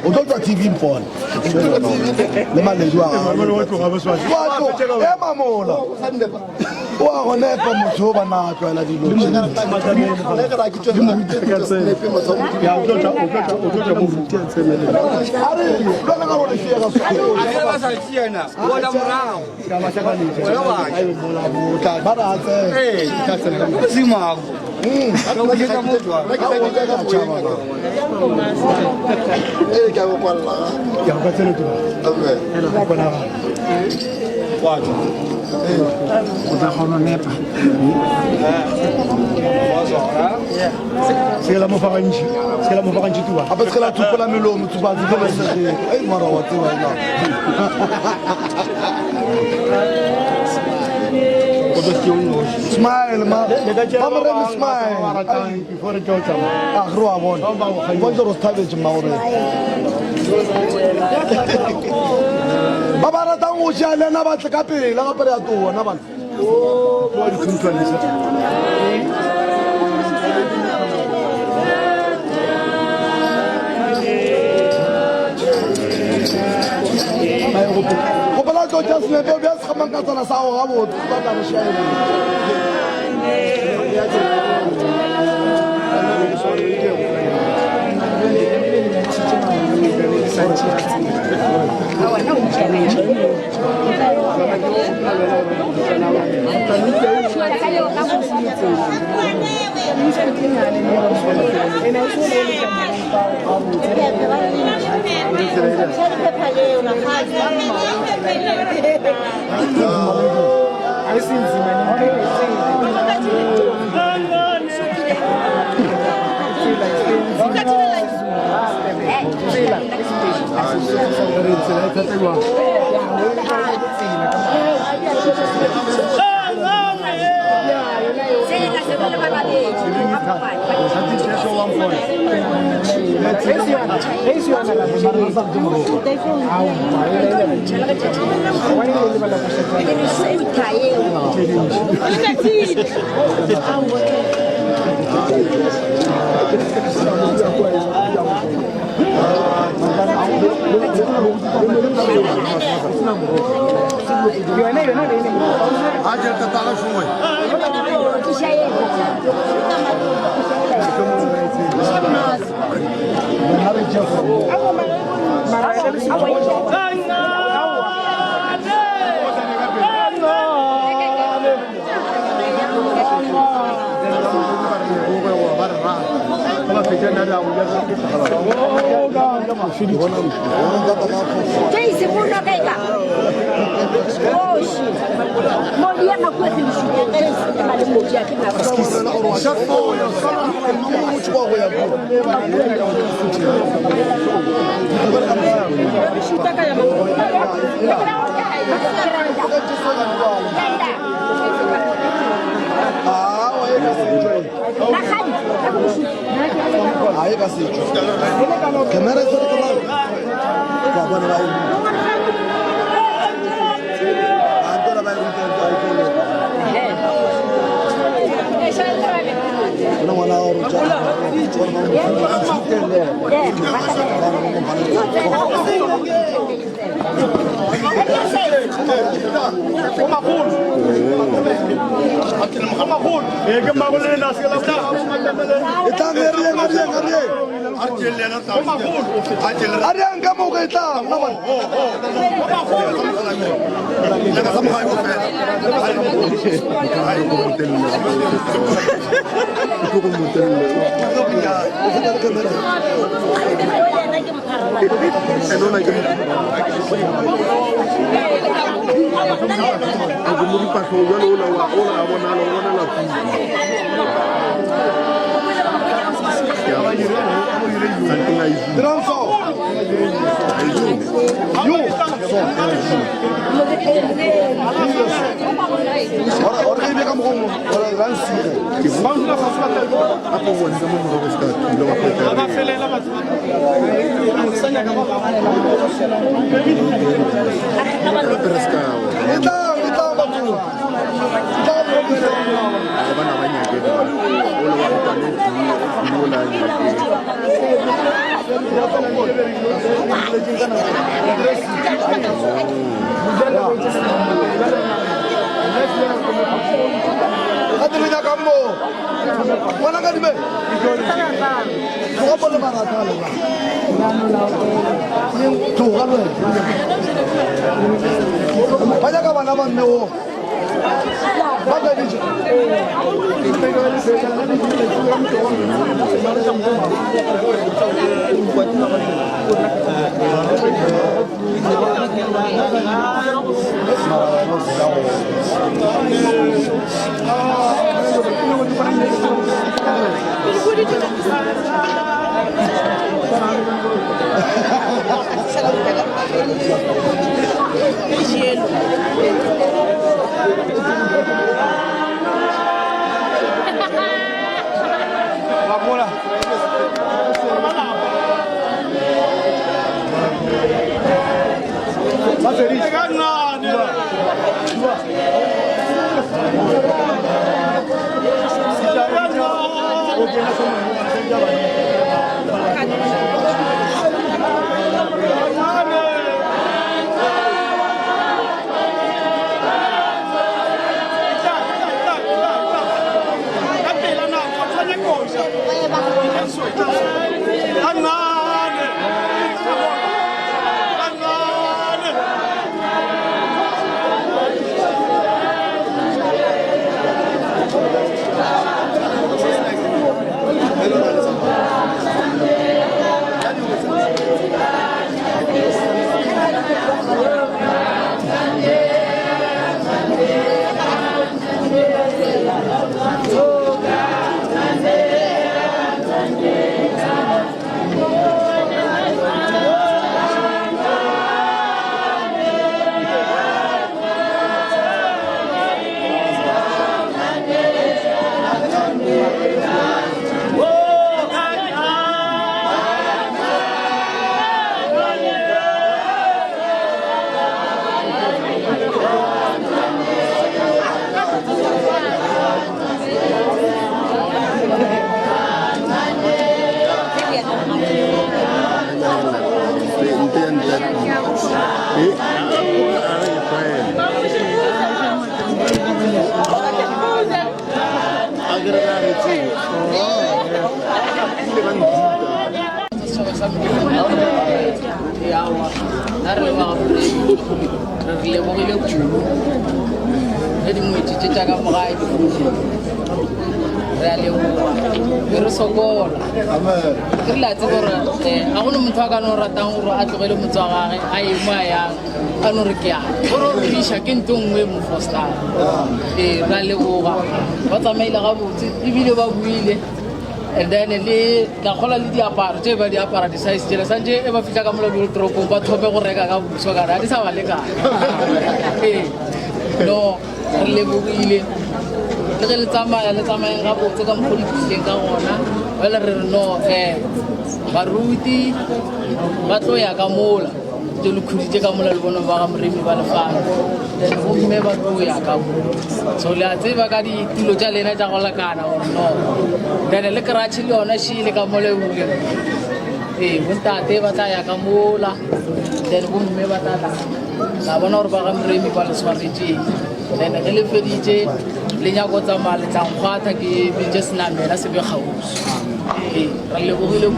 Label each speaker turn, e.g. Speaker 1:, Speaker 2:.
Speaker 1: Udodwa TV phone. Le mali jwa. Ema mola. Wa gone pa motho ba na tlwaela dilo. Ya udodwa mo rutia tsemele. Are lona ga re fiya ga so. Are ba sa fiana. Bona morao. Ka ba sa bani. Wa ba. Ayo mola botla ba ra tse. Ka tsela. Sima. Ka go ka motho. Ka go kwalla. Ya go tsela tu. Abe. Ela bona ba. Kwato. O da gona nepa. Sela mo faganji. Sela mo faganji tu. Apa sela tu pela melomo tu ba tu ba se. Ai mara wa tu wa na. Smile, ma. Mama smile. Before the job. Ah, roa bon. Bonjo rostabe jmaure. Baba rata ngo jale na ba tleka pele ga pere ya towa na bana. Oh, ba di khuntswana se. Go bala to just ne be be se khamang ka tsana sa go ga botse ba tla mo shaela. Kamera sir keluar. Kapan lagi? Anto la bayi untuk Mana mana orang Adilnya kamu, mana kan ini? Kau boleh marah kalau tuh kan le. Banyak kawan kawan tu, banyak di sini.
Speaker 2: And then la khola le diaparo tse ba diapara di size tsela sanje e ba fitla ka mola di tropong ba thope go reka ka buso ka ra di sa ba le ka no le buile le tsamaya ga botse ka mogodi dileng ka gona wela re no baruti ba tlo ya ka mola je le khuditse ka mola le bona ba ga moremi ba lefana then go mme ba tlo ya ka mola so le a tseba ka ditulo tsa lena tsa go lekana no then le kratshi le yona shile ka mola bule bontate ba tla ya ka mola then go mme ba tla la bona gore ba ga moremi ba le swaretse then ge le feditse le nyako tsa male tsa ngwatha ke be just na mela se be gausi ra le bogile